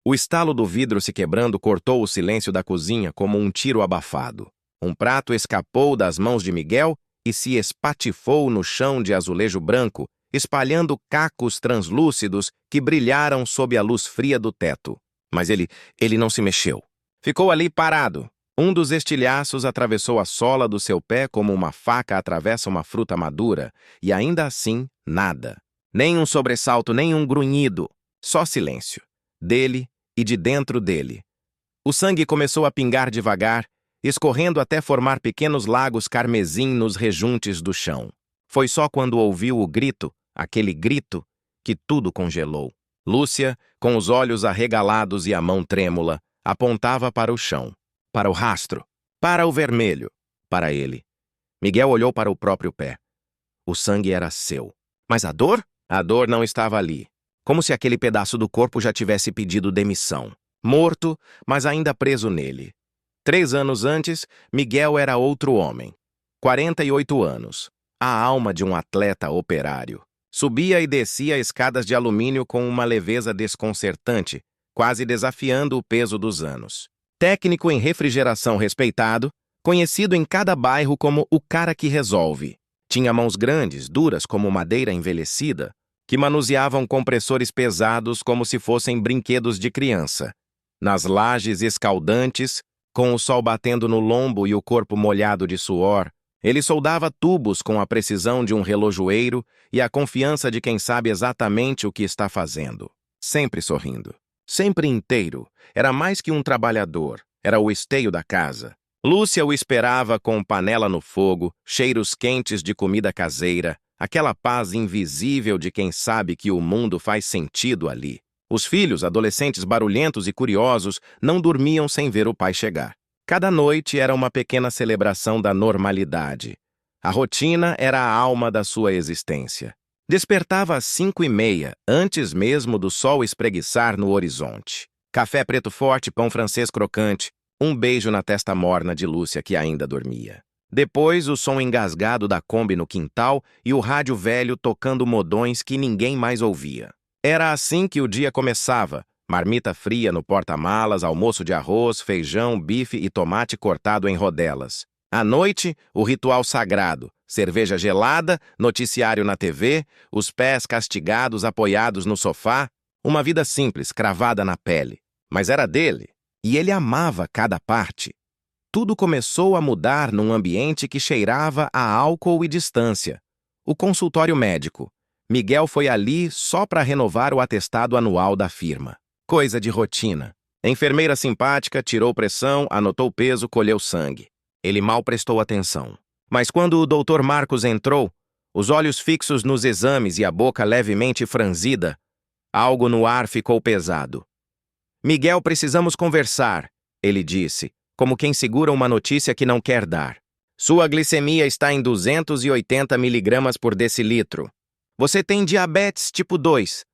O estalo do vidro se quebrando cortou o silêncio da cozinha como um tiro abafado. Um prato escapou das mãos de Miguel e se espatifou no chão de azulejo branco, espalhando cacos translúcidos que brilharam sob a luz fria do teto. Mas ele não se mexeu. Ficou ali parado. Um dos estilhaços atravessou a sola do seu pé como uma faca atravessa uma fruta madura, e ainda assim, nada. Nem um sobressalto, nem um grunhido. Só silêncio. Dele e de dentro dele. O sangue começou a pingar devagar, escorrendo até formar pequenos lagos carmesim nos rejuntes do chão. Foi só quando ouviu o grito, aquele grito, que tudo congelou. Lúcia, com os olhos arregalados e a mão trêmula, apontava para o chão, para o rastro, para o vermelho, para ele. Miguel olhou para o próprio pé. O sangue era seu. Mas a dor? A dor não estava ali. Como se aquele pedaço do corpo já tivesse pedido demissão. Morto, mas ainda preso nele. 3 anos antes, Miguel era outro homem. 48 anos. A alma de um atleta operário. Subia e descia escadas de alumínio com uma leveza desconcertante, quase desafiando o peso dos anos. Técnico em refrigeração respeitado, conhecido em cada bairro como o cara que resolve. Tinha mãos grandes, duras como madeira envelhecida, que manuseavam compressores pesados como se fossem brinquedos de criança. Nas lajes escaldantes, com o sol batendo no lombo e o corpo molhado de suor, ele soldava tubos com a precisão de um relojoeiro e a confiança de quem sabe exatamente o que está fazendo. Sempre sorrindo. Sempre inteiro. Era mais que um trabalhador. Era o esteio da casa. Lúcia o esperava com panela no fogo, cheiros quentes de comida caseira, aquela paz invisível de quem sabe que o mundo faz sentido ali. Os filhos, adolescentes barulhentos e curiosos, não dormiam sem ver o pai chegar. Cada noite era uma pequena celebração da normalidade. A rotina era a alma da sua existência. Despertava às 5h30, antes mesmo do sol espreguiçar no horizonte. Café preto forte, pão francês crocante, um beijo na testa morna de Lúcia que ainda dormia. Depois, o som engasgado da Kombi no quintal e o rádio velho tocando modões que ninguém mais ouvia. Era assim que o dia começava. Marmita fria no porta-malas, almoço de arroz, feijão, bife e tomate cortado em rodelas. À noite, o ritual sagrado. Cerveja gelada, noticiário na TV, os pés castigados apoiados no sofá. Uma vida simples, cravada na pele. Mas era dele, e ele amava cada parte. Tudo começou a mudar num ambiente que cheirava a álcool e distância. O consultório médico. Miguel foi ali só para renovar o atestado anual da firma. Coisa de rotina. Enfermeira simpática tirou pressão, anotou o peso, colheu sangue. Ele mal prestou atenção. Mas quando o Dr. Marcos entrou, os olhos fixos nos exames e a boca levemente franzida, algo no ar ficou pesado. Miguel, precisamos conversar, ele disse, como quem segura uma notícia que não quer dar. Sua glicemia está em 280 miligramas por decilitro. Você tem diabetes tipo 2.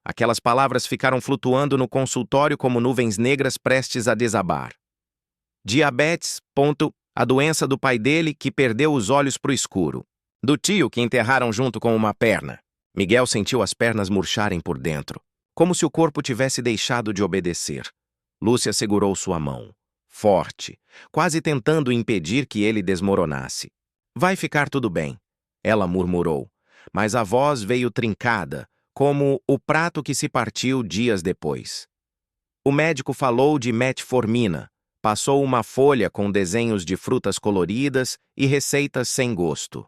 Aquelas palavras ficaram flutuando no consultório como nuvens negras prestes a desabar. Diabetes, a doença do pai dele que perdeu os olhos pro escuro. Do tio que enterraram junto com uma perna. Miguel sentiu as pernas murcharem por dentro, como se o corpo tivesse deixado de obedecer. Lúcia segurou sua mão, forte, quase tentando impedir que ele desmoronasse. Vai ficar tudo bem, ela murmurou, mas a voz veio trincada, como o prato que se partiu dias depois. O médico falou de metformina, passou uma folha com desenhos de frutas coloridas e receitas sem gosto.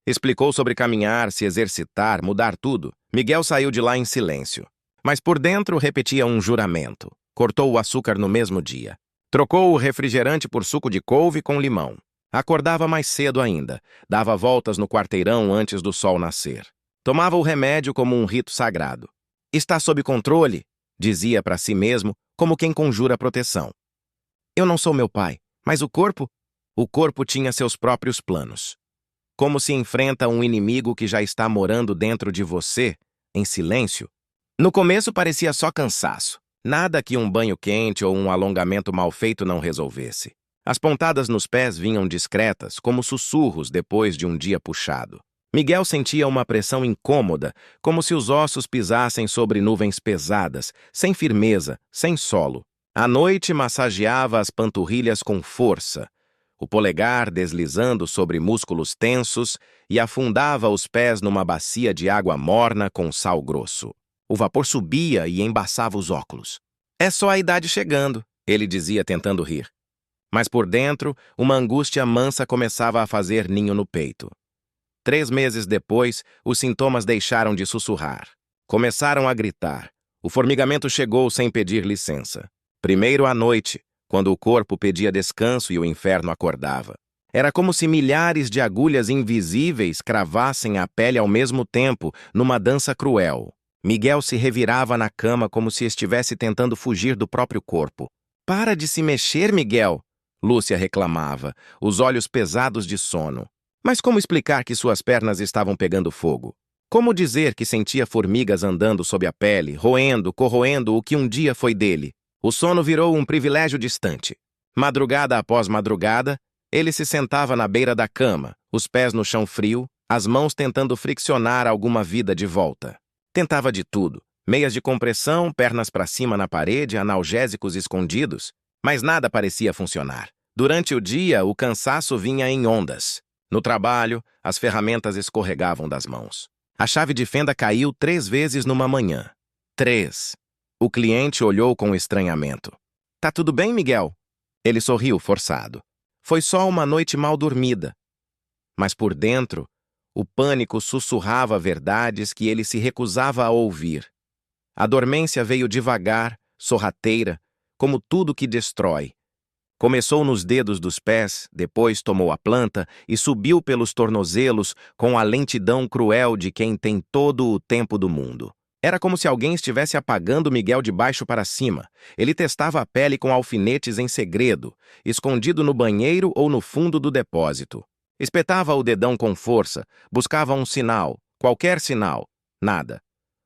Explicou sobre caminhar, se exercitar, mudar tudo. Miguel saiu de lá em silêncio. Mas por dentro repetia um juramento. Cortou o açúcar no mesmo dia. Trocou o refrigerante por suco de couve com limão. Acordava mais cedo ainda. Dava voltas no quarteirão antes do sol nascer. Tomava o remédio como um rito sagrado. Está sob controle, dizia para si mesmo, como quem conjura proteção. Eu não sou meu pai, mas o corpo? O corpo tinha seus próprios planos. Como se enfrenta um inimigo que já está morando dentro de você, em silêncio? No começo parecia só cansaço. Nada que um banho quente ou um alongamento mal feito não resolvesse. As pontadas nos pés vinham discretas, como sussurros depois de um dia puxado. Miguel sentia uma pressão incômoda, como se os ossos pisassem sobre nuvens pesadas, sem firmeza, sem solo. À noite massageava as panturrilhas com força, o polegar deslizando sobre músculos tensos, e afundava os pés numa bacia de água morna com sal grosso. O vapor subia e embaçava os óculos. "É só a idade chegando", ele dizia tentando rir. Mas por dentro, uma angústia mansa começava a fazer ninho no peito. 3 meses depois, os sintomas deixaram de sussurrar. Começaram a gritar. O formigamento chegou sem pedir licença. Primeiro à noite, quando o corpo pedia descanso e o inferno acordava. Era como se milhares de agulhas invisíveis cravassem a pele ao mesmo tempo, numa dança cruel. Miguel se revirava na cama como se estivesse tentando fugir do próprio corpo. "Para de se mexer, Miguel!" Lúcia reclamava, os olhos pesados de sono. Mas como explicar que suas pernas estavam pegando fogo? Como dizer que sentia formigas andando sob a pele, roendo, corroendo o que um dia foi dele? O sono virou um privilégio distante. Madrugada após madrugada, ele se sentava na beira da cama, os pés no chão frio, as mãos tentando friccionar alguma vida de volta. Tentava de tudo, meias de compressão, pernas para cima na parede, analgésicos escondidos, mas nada parecia funcionar. Durante o dia, o cansaço vinha em ondas. No trabalho, as ferramentas escorregavam das mãos. A chave de fenda caiu 3 vezes numa manhã. 3. O cliente olhou com estranhamento. "Tá tudo bem, Miguel?" Ele sorriu forçado. Foi só uma noite mal dormida. Mas por dentro, o pânico sussurrava verdades que ele se recusava a ouvir. A dormência veio devagar, sorrateira, como tudo que destrói. Começou nos dedos dos pés, depois tomou a planta e subiu pelos tornozelos com a lentidão cruel de quem tem todo o tempo do mundo. Era como se alguém estivesse apagando Miguel de baixo para cima. Ele testava a pele com alfinetes em segredo, escondido no banheiro ou no fundo do depósito. Espetava o dedão com força, buscava um sinal, qualquer sinal. Nada.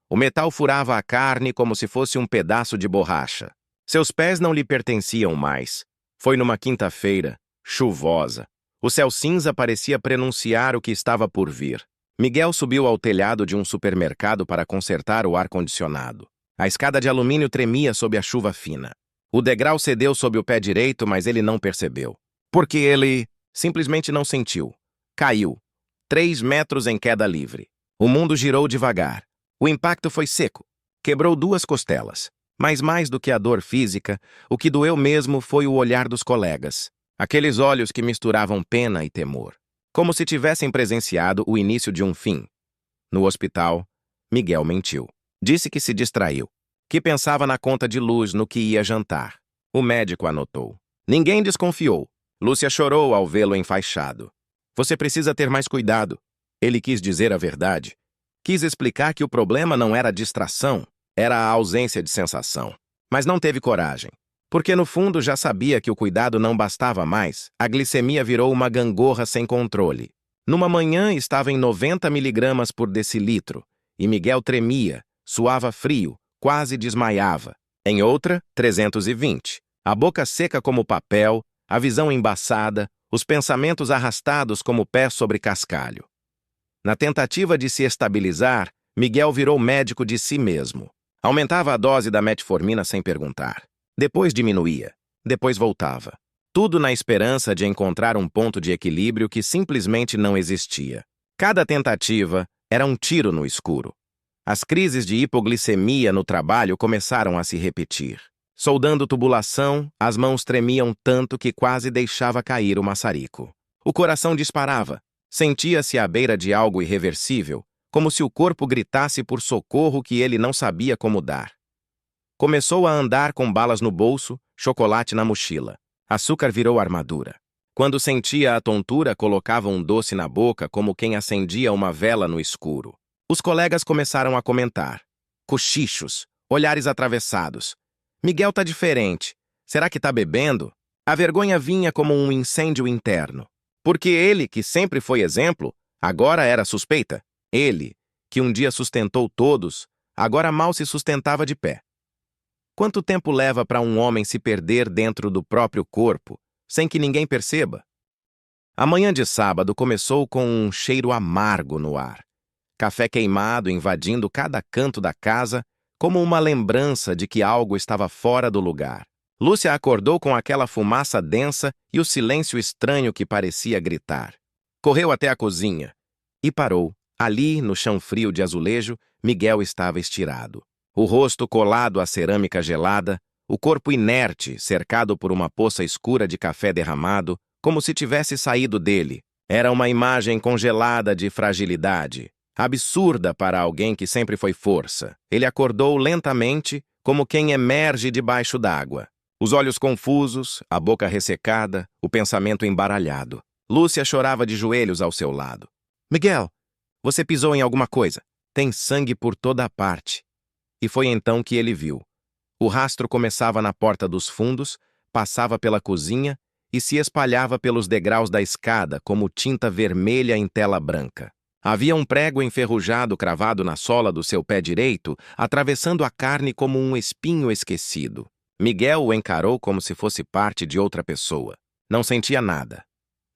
O metal furava a carne como se fosse um pedaço de borracha. Seus pés não lhe pertenciam mais. Foi numa quinta-feira, chuvosa. O céu cinza parecia prenunciar o que estava por vir. Miguel subiu ao telhado de um supermercado para consertar o ar-condicionado. A escada de alumínio tremia sob a chuva fina. O degrau cedeu sob o pé direito, mas ele não percebeu. Porque ele simplesmente não sentiu. Caiu. 3 metros em queda livre. O mundo girou devagar. O impacto foi seco. Quebrou 2 costelas. Mas mais do que a dor física, o que doeu mesmo foi o olhar dos colegas. Aqueles olhos que misturavam pena e temor. Como se tivessem presenciado o início de um fim. No hospital, Miguel mentiu. Disse que se distraiu. Que pensava na conta de luz no que ia jantar. O médico anotou. Ninguém desconfiou. Lúcia chorou ao vê-lo enfaixado. "Você precisa ter mais cuidado." Ele quis dizer a verdade. Quis explicar que o problema não era a distração, era a ausência de sensação. Mas não teve coragem. Porque no fundo já sabia que o cuidado não bastava mais, a glicemia virou uma gangorra sem controle. Numa manhã estava em 90 miligramas por decilitro, e Miguel tremia, suava frio, quase desmaiava. Em outra, 320. A boca seca como papel, a visão embaçada, os pensamentos arrastados como pés sobre cascalho. Na tentativa de se estabilizar, Miguel virou médico de si mesmo. Aumentava a dose da metformina sem perguntar. Depois diminuía. Depois voltava. Tudo na esperança de encontrar um ponto de equilíbrio que simplesmente não existia. Cada tentativa era um tiro no escuro. As crises de hipoglicemia no trabalho começaram a se repetir. Soldando tubulação, as mãos tremiam tanto que quase deixava cair o maçarico. O coração disparava. Sentia-se à beira de algo irreversível, como se o corpo gritasse por socorro que ele não sabia como dar. Começou a andar com balas no bolso, chocolate na mochila. Açúcar virou armadura. Quando sentia a tontura, colocava um doce na boca como quem acendia uma vela no escuro. Os colegas começaram a comentar. Cochichos, olhares atravessados. "Miguel tá diferente. Será que tá bebendo?" A vergonha vinha como um incêndio interno. Porque ele, que sempre foi exemplo, agora era suspeita. Ele, que um dia sustentou todos, agora mal se sustentava de pé. Quanto tempo leva para um homem se perder dentro do próprio corpo, sem que ninguém perceba? A manhã de sábado começou com um cheiro amargo no ar. Café queimado invadindo cada canto da casa, como uma lembrança de que algo estava fora do lugar. Lúcia acordou com aquela fumaça densa e o silêncio estranho que parecia gritar. Correu até a cozinha e parou. Ali, no chão frio de azulejo, Miguel estava estirado. O rosto colado à cerâmica gelada, o corpo inerte, cercado por uma poça escura de café derramado, como se tivesse saído dele. Era uma imagem congelada de fragilidade, absurda para alguém que sempre foi força. Ele acordou lentamente, como quem emerge debaixo d'água. Os olhos confusos, a boca ressecada, o pensamento embaralhado. Lúcia chorava de joelhos ao seu lado. Miguel, você pisou em alguma coisa. Tem sangue por toda a parte. E foi então que ele viu. O rastro começava na porta dos fundos, passava pela cozinha e se espalhava pelos degraus da escada como tinta vermelha em tela branca. Havia um prego enferrujado cravado na sola do seu pé direito, atravessando a carne como um espinho esquecido. Miguel o encarou como se fosse parte de outra pessoa. Não sentia nada.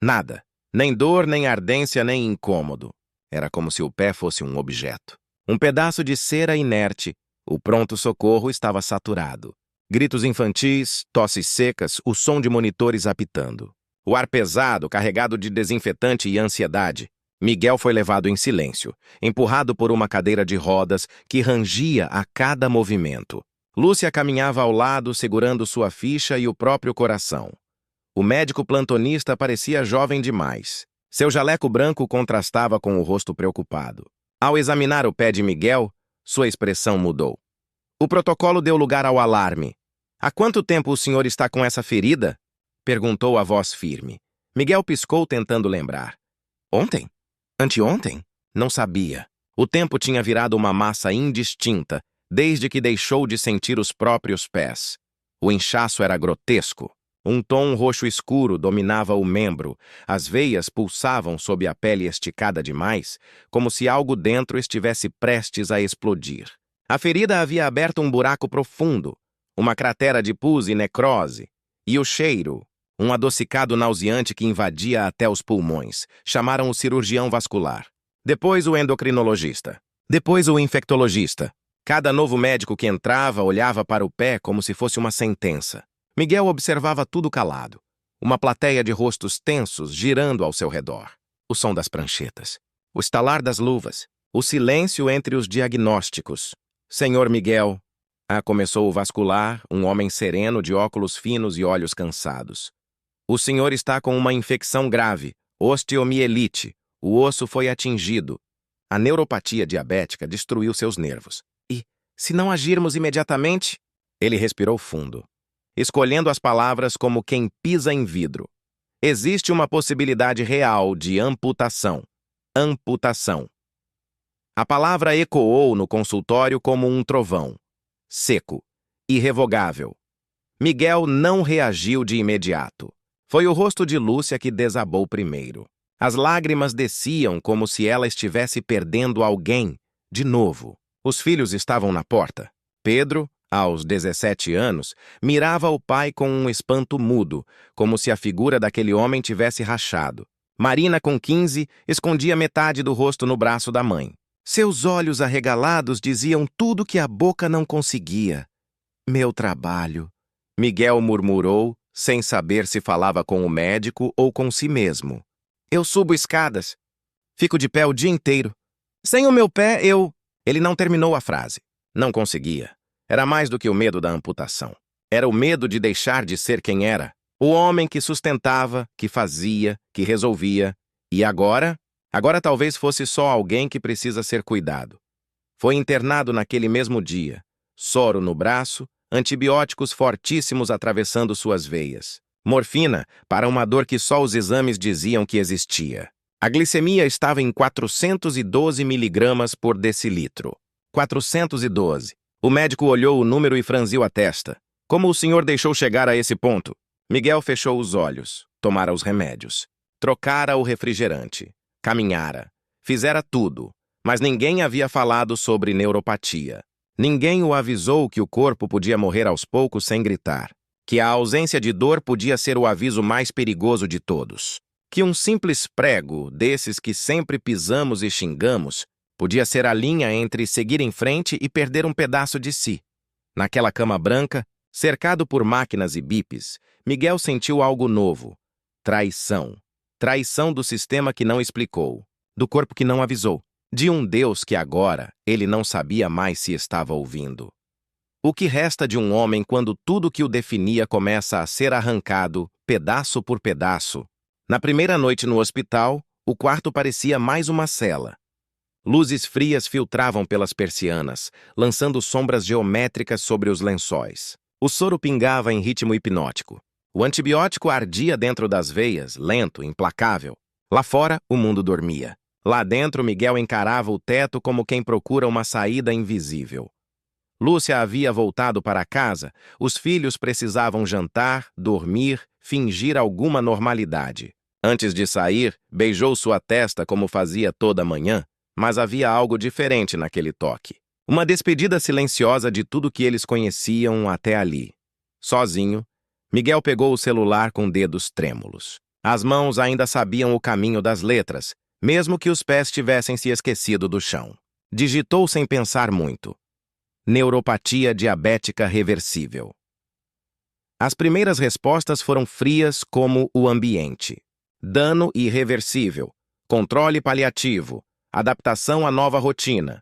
Nada. Nem dor, nem ardência, nem incômodo. Era como se o pé fosse um objeto. Um pedaço de cera inerte. O pronto-socorro estava saturado. Gritos infantis, tosses secas, o som de monitores apitando. O ar pesado, carregado de desinfetante e ansiedade. Miguel foi levado em silêncio, empurrado por uma cadeira de rodas que rangia a cada movimento. Lúcia caminhava ao lado, segurando sua ficha e o próprio coração. O médico plantonista parecia jovem demais. Seu jaleco branco contrastava com o rosto preocupado. Ao examinar o pé de Miguel, sua expressão mudou. O protocolo deu lugar ao alarme. Há quanto tempo o senhor está com essa ferida? Perguntou a voz firme. Miguel piscou tentando lembrar. Ontem? Anteontem? Não sabia. O tempo tinha virado uma massa indistinta, desde que deixou de sentir os próprios pés. O inchaço era grotesco. Um tom roxo escuro dominava o membro, as veias pulsavam sob a pele esticada demais, como se algo dentro estivesse prestes a explodir. A ferida havia aberto um buraco profundo, uma cratera de pus e necrose, e o cheiro, um adocicado nauseante que invadia até os pulmões. Chamaram o cirurgião vascular. Depois o endocrinologista. Depois o infectologista. Cada novo médico que entrava olhava para o pé como se fosse uma sentença. Miguel observava tudo calado. Uma plateia de rostos tensos girando ao seu redor. O som das pranchetas. O estalar das luvas. O silêncio entre os diagnósticos. Senhor Miguel. Começou o vascular, um homem sereno de óculos finos e olhos cansados. O senhor está com uma infecção grave, osteomielite. O osso foi atingido. A neuropatia diabética destruiu seus nervos. E, se não agirmos imediatamente... Ele respirou fundo, escolhendo as palavras como quem pisa em vidro. Existe uma possibilidade real de amputação. Amputação. A palavra ecoou no consultório como um trovão. Seco. Irrevogável. Miguel não reagiu de imediato. Foi o rosto de Lúcia que desabou primeiro. As lágrimas desciam como se ela estivesse perdendo alguém, de novo. Os filhos estavam na porta. Pedro, aos 17 anos, mirava o pai com um espanto mudo, como se a figura daquele homem tivesse rachado. Marina, com 15, escondia metade do rosto no braço da mãe. Seus olhos arregalados diziam tudo que a boca não conseguia. Meu trabalho. Miguel murmurou, sem saber se falava com o médico ou com si mesmo. Eu subo escadas. Fico de pé o dia inteiro. Sem o meu pé, eu... Ele não terminou a frase. Não conseguia. Era mais do que o medo da amputação. Era o medo de deixar de ser quem era. O homem que sustentava, que fazia, que resolvia. E agora? Agora talvez fosse só alguém que precisa ser cuidado. Foi internado naquele mesmo dia. Soro no braço, antibióticos fortíssimos atravessando suas veias. Morfina para uma dor que só os exames diziam que existia. A glicemia estava em 412 miligramas por decilitro. 412. O médico olhou o número e franziu a testa. Como o senhor deixou chegar a esse ponto? Miguel fechou os olhos, tomara os remédios. Trocara o refrigerante. Caminhara. Fizera tudo. Mas ninguém havia falado sobre neuropatia. Ninguém o avisou que o corpo podia morrer aos poucos sem gritar. Que a ausência de dor podia ser o aviso mais perigoso de todos. Que um simples prego, desses que sempre pisamos e xingamos, podia ser a linha entre seguir em frente e perder um pedaço de si. Naquela cama branca, cercado por máquinas e bips, Miguel sentiu algo novo. Traição. Traição do sistema que não explicou, do corpo que não avisou, de um Deus que agora ele não sabia mais se estava ouvindo. O que resta de um homem quando tudo que o definia começa a ser arrancado, pedaço por pedaço? Na primeira noite no hospital, o quarto parecia mais uma cela. Luzes frias filtravam pelas persianas, lançando sombras geométricas sobre os lençóis. O soro pingava em ritmo hipnótico. O antibiótico ardia dentro das veias, lento, implacável. Lá fora, o mundo dormia. Lá dentro, Miguel encarava o teto como quem procura uma saída invisível. Lúcia havia voltado para casa, os filhos precisavam jantar, dormir, fingir alguma normalidade. Antes de sair, beijou sua testa como fazia toda manhã, mas havia algo diferente naquele toque. Uma despedida silenciosa de tudo que eles conheciam até ali. Sozinho, Miguel pegou o celular com dedos trêmulos. As mãos ainda sabiam o caminho das letras, mesmo que os pés tivessem se esquecido do chão. Digitou sem pensar muito. Neuropatia diabética reversível. As primeiras respostas foram frias como o ambiente. Dano irreversível. Controle paliativo. Adaptação à nova rotina.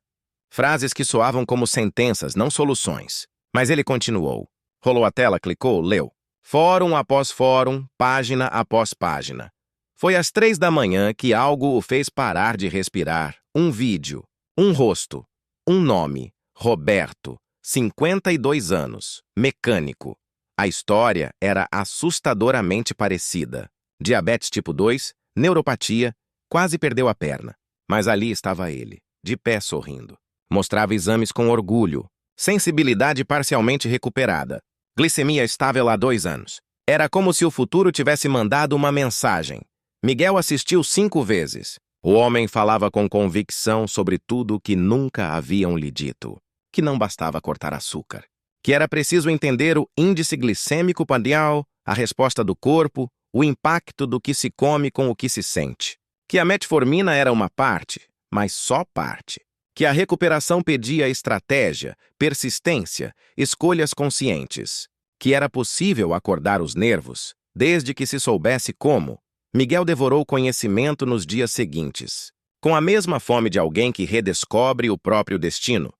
Frases que soavam como sentenças, não soluções. Mas ele continuou. Rolou a tela, clicou, leu. Fórum após fórum, página após página. Foi às 3 da manhã que algo o fez parar de respirar. Um vídeo. Um rosto. Um nome. Roberto. 52 anos. Mecânico. A história era assustadoramente parecida. Diabetes tipo 2, neuropatia, quase perdeu a perna. Mas ali estava ele, de pé sorrindo. Mostrava exames com orgulho. Sensibilidade parcialmente recuperada. Glicemia estável há 2 anos. Era como se o futuro tivesse mandado uma mensagem. Miguel assistiu 5 vezes. O homem falava com convicção sobre tudo o que nunca haviam lhe dito. Que não bastava cortar açúcar. Que era preciso entender o índice glicêmico padial, a resposta do corpo, o impacto do que se come com o que se sente. Que a metformina era uma parte, mas só parte. Que a recuperação pedia estratégia, persistência, escolhas conscientes. Que era possível acordar os nervos, desde que se soubesse como. Miguel devorou conhecimento nos dias seguintes, com a mesma fome de alguém que redescobre o próprio destino.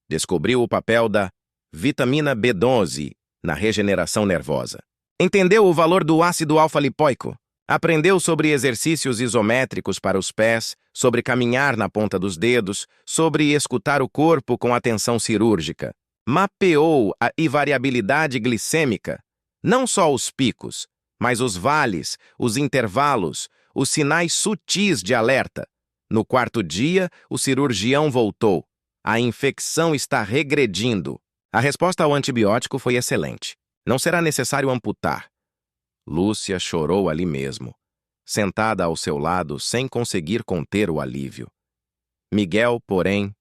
Descobriu o papel da vitamina B12 na regeneração nervosa. Entendeu o valor do ácido alfa-lipoico. Aprendeu sobre exercícios isométricos para os pés, sobre caminhar na ponta dos dedos, sobre escutar o corpo com atenção cirúrgica. Mapeou a invariabilidade glicêmica, não só os picos, mas os vales, os intervalos, os sinais sutis de alerta. No 4º dia, o cirurgião voltou. A infecção está regredindo. A resposta ao antibiótico foi excelente. Não será necessário amputar. Lúcia chorou ali mesmo, sentada ao seu lado sem conseguir conter o alívio. Miguel, porém,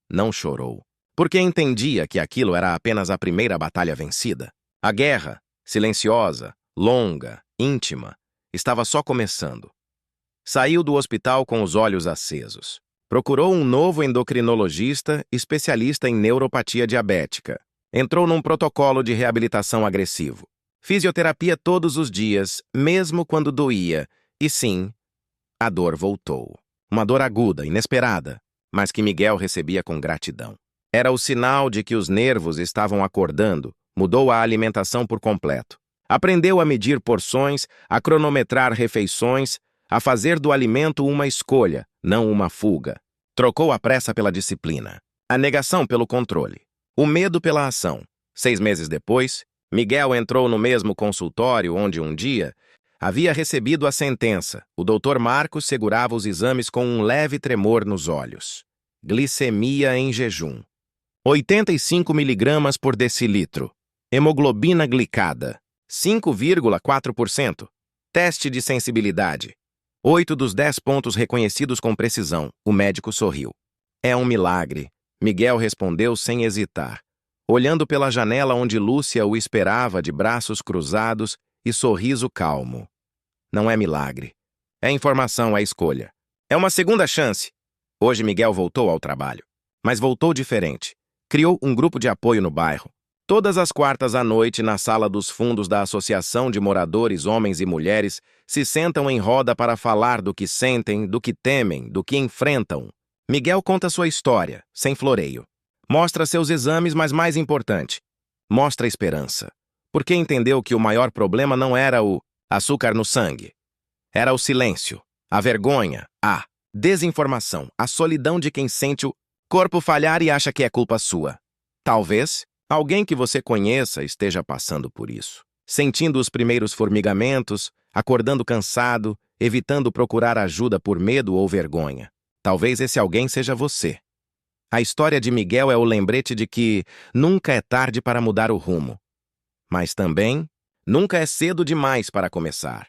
não chorou, porque entendia que aquilo era apenas a primeira batalha vencida. A guerra, silenciosa, longa, íntima, estava só começando. Saiu do hospital com os olhos acesos. Procurou um novo endocrinologista especialista em neuropatia diabética. Entrou num protocolo de reabilitação agressivo. Fisioterapia todos os dias, mesmo quando doía. E sim, a dor voltou. Uma dor aguda, inesperada, mas que Miguel recebia com gratidão. Era o sinal de que os nervos estavam acordando. Mudou a alimentação por completo. Aprendeu a medir porções, a cronometrar refeições, a fazer do alimento uma escolha, não uma fuga. Trocou a pressa pela disciplina, a negação pelo controle, o medo pela ação. 6 meses depois, Miguel entrou no mesmo consultório onde um dia havia recebido a sentença. O Dr. Marcos segurava os exames com um leve tremor nos olhos. Glicemia em jejum. 85 miligramas por decilitro. Hemoglobina glicada. 5,4%. Teste de sensibilidade. 8 dos 10 pontos reconhecidos com precisão. O médico sorriu. É um milagre. Miguel respondeu sem hesitar, olhando pela janela onde Lúcia o esperava de braços cruzados e sorriso calmo. Não é milagre. É informação, é escolha. É uma segunda chance. Hoje Miguel voltou ao trabalho, mas voltou diferente. Criou um grupo de apoio no bairro. Todas as quartas à noite, na sala dos fundos da Associação de Moradores Homens e Mulheres, se sentam em roda para falar do que sentem, do que temem, do que enfrentam. Miguel conta sua história, sem floreio. Mostra seus exames, mas mais importante, mostra esperança. Porque entendeu que o maior problema não era o açúcar no sangue. Era o silêncio, a vergonha, a desinformação, a solidão de quem sente o corpo falhar e acha que é culpa sua. Talvez alguém que você conheça esteja passando por isso, sentindo os primeiros formigamentos, acordando cansado, evitando procurar ajuda por medo ou vergonha. Talvez esse alguém seja você. A história de Miguel é o lembrete de que nunca é tarde para mudar o rumo, mas também nunca é cedo demais para começar.